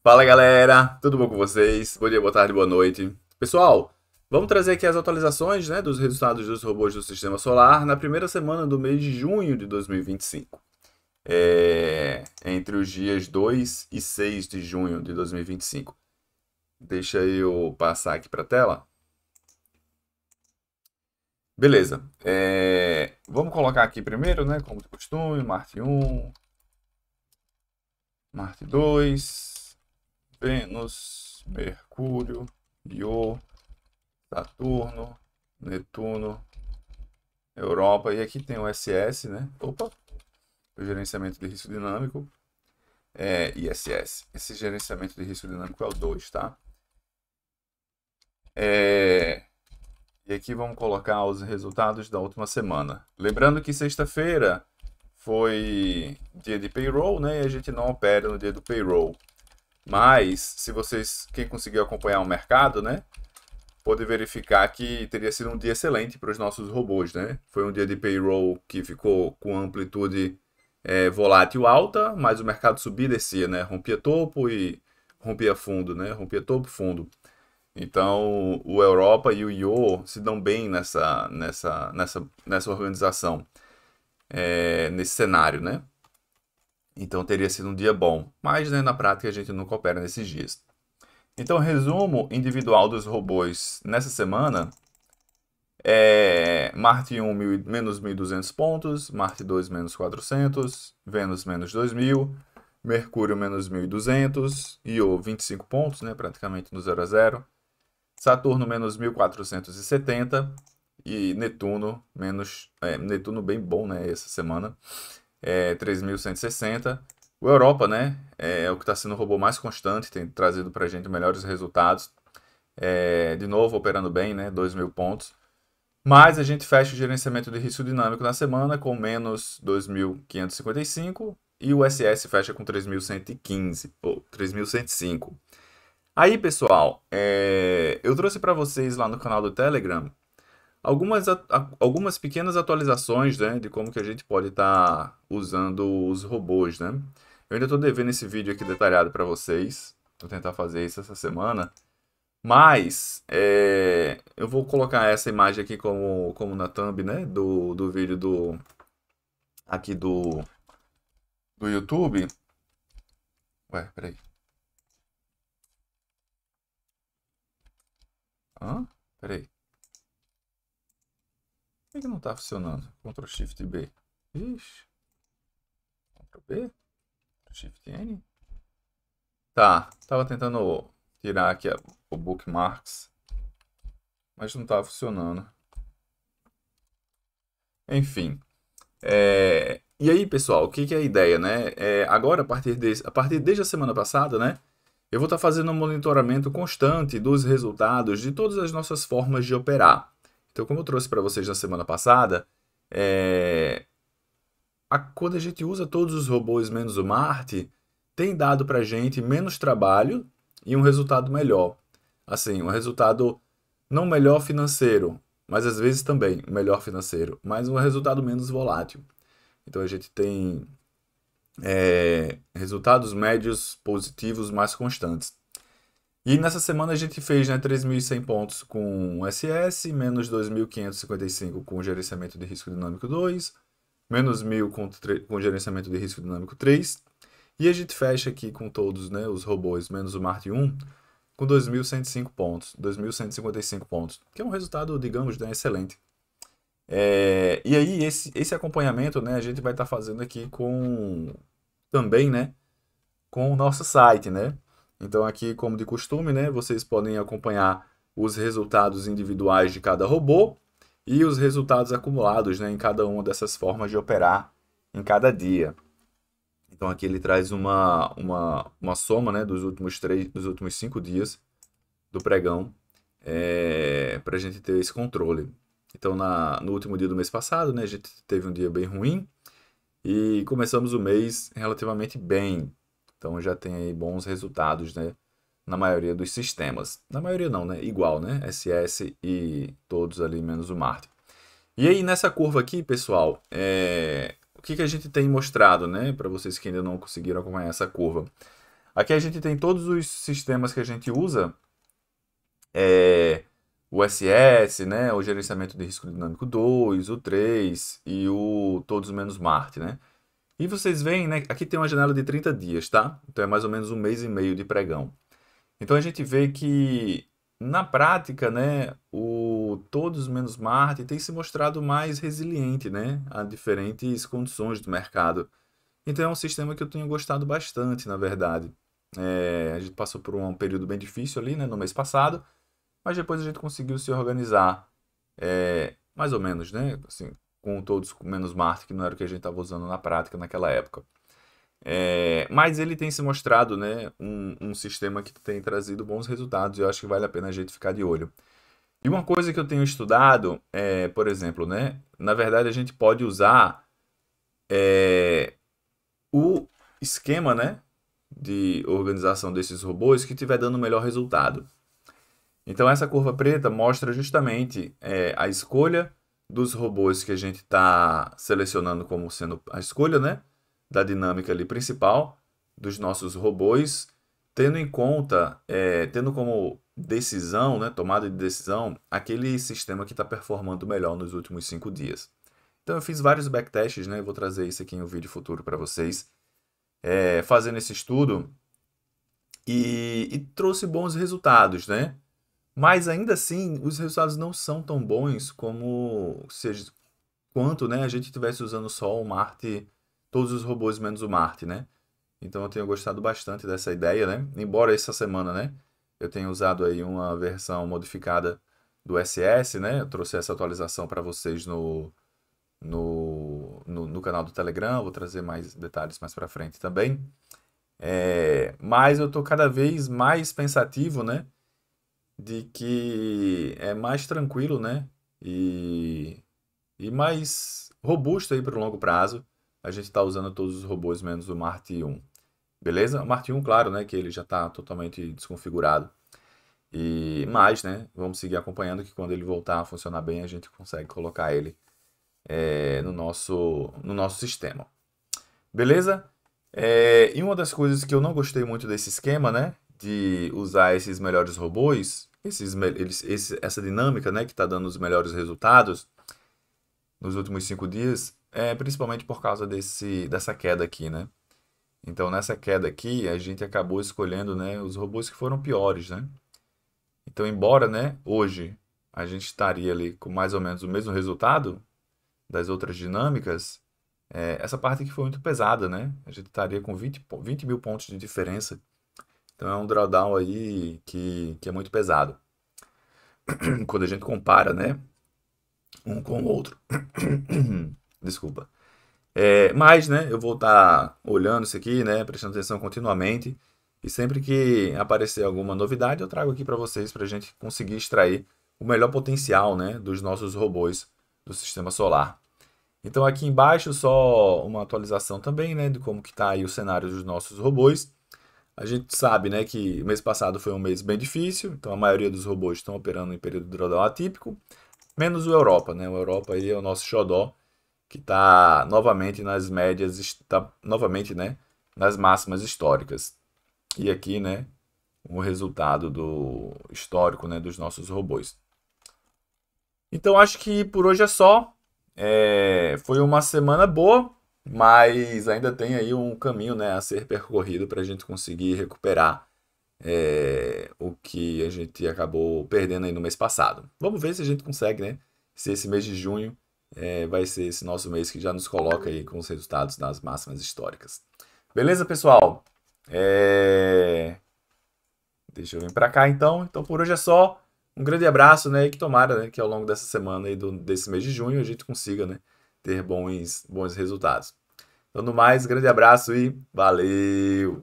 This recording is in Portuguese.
Fala galera, tudo bom com vocês? Bom dia, boa tarde, boa noite. Pessoal, vamos trazer aqui as atualizações, né, dos resultados dos robôs do Sistema Solar na primeira semana do mês de junho de 2025. Entre os dias 2 e 6 de junho de 2025. Deixa eu passar aqui para a tela. Beleza. Vamos colocar aqui primeiro, né, como de costume, Marte 1, Marte 2, Vênus, Mercúrio, Io, Saturno, Netuno, Europa, e aqui tem o SS, né? Opa! O gerenciamento de risco dinâmico, ISS. Esse gerenciamento de risco dinâmico é o 2, tá? E aqui vamos colocar os resultados da última semana. Lembrando que sexta-feira foi dia de payroll, né? E a gente não opera no dia do payroll. Mas, se vocês, quem conseguiu acompanhar o mercado, né? Pode verificar que teria sido um dia excelente para os nossos robôs, né? Foi um dia de payroll que ficou com amplitude volátil alta, mas o mercado subia e descia, né? Rompia topo e rompia fundo, né? Rompia topo, fundo. Então, o Europa e o Io se dão bem nessa organização, nesse cenário, né? Então, teria sido um dia bom. Mas, né, na prática, a gente nunca opera nesses dias. Então, resumo individual dos robôs nessa semana Marte 1 menos 1.200 pontos, Marte 2 menos 400, Vênus menos 2.000, Mercúrio menos 1.200, Io 25 pontos, né, praticamente no 0 a 0, Saturno menos 1.470 e Netuno menos, Netuno bem bom, né, essa semana, 3.160. O Europa, né, é o que está sendo o robô mais constante, tem trazido para a gente melhores resultados. De novo, operando bem, né, 2.000 pontos. Mas a gente fecha o gerenciamento de risco dinâmico na semana com menos 2.555 e o SS fecha com 3.115, ou 3.105. Aí, pessoal, eu trouxe para vocês lá no canal do Telegram algumas pequenas atualizações, né, de como que a gente pode estar usando os robôs, né? Eu ainda estou devendo esse vídeo aqui detalhado para vocês. Vou tentar fazer isso essa semana. Mas eu vou colocar essa imagem aqui como na thumb, né, do vídeo aqui do YouTube. Ué, peraí. Hã? Peraí. Por que não tá funcionando? Ctrl Shift B. Ixi. Ctrl B? Ctrl Shift N? Tá, tava tentando tirar aqui o bookmarks, mas não tava funcionando. Enfim. E aí, pessoal, o que é a ideia, né? Agora, desde a semana passada, né? Eu vou estar fazendo um monitoramento constante dos resultados de todas as nossas formas de operar. Então, como eu trouxe para vocês na semana passada, quando a gente usa todos os robôs menos o Marte, tem dado para a gente menos trabalho e um resultado melhor. Assim, um resultado não melhor financeiro, mas às vezes também melhor financeiro, mas um resultado menos volátil. Então a gente tem resultados médios positivos mais constantes. E nessa semana a gente fez, né, 3.100 pontos com SS, menos 2.555 com gerenciamento de risco dinâmico 2, menos 1.000 com gerenciamento de risco dinâmico 3, e a gente fecha aqui com todos, né, os robôs, menos o Marte 1, com 2.105 pontos, 2.155 pontos, que é um resultado, digamos, né, excelente. E aí, esse acompanhamento, né, a gente vai estar fazendo aqui também, né, com o nosso site, né? Então aqui, como de costume, né, vocês podem acompanhar os resultados individuais de cada robô e os resultados acumulados, né, em cada uma dessas formas de operar em cada dia. Então aqui ele traz uma soma, né, dos últimos 5 dias do pregão, para a gente ter esse controle. Então no último dia do mês passado, né, a gente teve um dia bem ruim e começamos o mês relativamente bem. Então já tem aí bons resultados, né, na maioria dos sistemas. Na maioria não, né? Igual, né? SS e todos ali menos o Marte. E aí nessa curva aqui, pessoal, o que a gente tem mostrado, né, para vocês que ainda não conseguiram acompanhar essa curva? Aqui a gente tem todos os sistemas que a gente usa, é, o SS, né, o gerenciamento de risco dinâmico 2, o 3 e o todos menos Marte, né? E vocês veem, né, aqui tem uma janela de 30 dias, tá? Então é mais ou menos um mês e meio de pregão. Então a gente vê que na prática, né, o todos menos Marte tem se mostrado mais resiliente, né, a diferentes condições do mercado. Então é um sistema que eu tenho gostado bastante, na verdade. A gente passou por um período bem difícil ali, né, no mês passado, mas depois a gente conseguiu se organizar, mais ou menos, né, assim, com todos menos Marte, que não era o que a gente estava usando na prática naquela época. Mas ele tem se mostrado, né, um sistema que tem trazido bons resultados e eu acho que vale a pena a gente ficar de olho. E uma coisa que eu tenho estudado por exemplo, né, na verdade a gente pode usar o esquema, né, de organização desses robôs que estiver dando o melhor resultado. Então essa curva preta mostra justamente a escolha dos robôs que a gente está selecionando como sendo a escolha, né, da dinâmica ali principal dos nossos robôs, tendo em conta, tendo como decisão, né, tomada de decisão, aquele sistema que está performando melhor nos últimos 5 dias. Então eu fiz vários backtests, né, vou trazer isso aqui em um vídeo futuro para vocês, fazendo esse estudo e trouxe bons resultados, né? Mas ainda assim, os resultados não são tão bons como seja, quanto, né, a gente estivesse usando só o Marte, todos os robôs menos o Marte, né? Então eu tenho gostado bastante dessa ideia, né? Embora essa semana, né, eu tenha usado aí uma versão modificada do SS, né? Eu trouxe essa atualização para vocês no canal do Telegram, vou trazer mais detalhes mais para frente também. Mas eu estou cada vez mais pensativo, né, de que é mais tranquilo, né, e mais robusto aí para o longo prazo. A gente está usando todos os robôs menos o Marte 1. Beleza? O Marte 1, claro, né, que ele já está totalmente desconfigurado. E mais, né, vamos seguir acompanhando que quando ele voltar a funcionar bem, a gente consegue colocar ele no nosso sistema. Beleza? E uma das coisas que eu não gostei muito desse esquema, né, de usar esses melhores robôs, essa dinâmica, né, que está dando os melhores resultados nos últimos 5 dias, principalmente por causa dessa queda aqui, né? Então, nessa queda aqui, a gente acabou escolhendo, né, os robôs que foram piores, né? Então, embora, né, hoje a gente estaria ali com mais ou menos o mesmo resultado das outras dinâmicas, essa parte aqui foi muito pesada, né? A gente estaria com 20 mil pontos de diferença. Então, é um drawdown aí que é muito pesado. Quando a gente compara, né, um com o outro. Desculpa. Mas, né, eu vou estar olhando isso aqui, né, prestando atenção continuamente. E sempre que aparecer alguma novidade, eu trago aqui para vocês, para a gente conseguir extrair o melhor potencial, né, dos nossos robôs do sistema solar. Então aqui embaixo só uma atualização também, né, de como que está aí o cenário dos nossos robôs. A gente sabe, né, que o mês passado foi um mês bem difícil, então a maioria dos robôs estão operando em período de drawdown atípico, menos o Europa, né? O Europa aí é o nosso xodó, que está novamente nas médias, está novamente, né, nas máximas históricas. E aqui, né, o resultado do histórico, né, dos nossos robôs. Então acho que por hoje é só. Foi uma semana boa, mas ainda tem aí um caminho, né, a ser percorrido para a gente conseguir recuperar o que a gente acabou perdendo aí no mês passado. Vamos ver se a gente consegue, né? Se esse mês de junho vai ser esse nosso mês que já nos coloca aí com os resultados das máximas históricas. Beleza, pessoal? Deixa eu vir para cá então. Então por hoje é só. Um grande abraço, né? E que tomara, né, que ao longo dessa semana aí desse mês de junho a gente consiga, né, ter bons resultados. Então, no mais, grande abraço e valeu!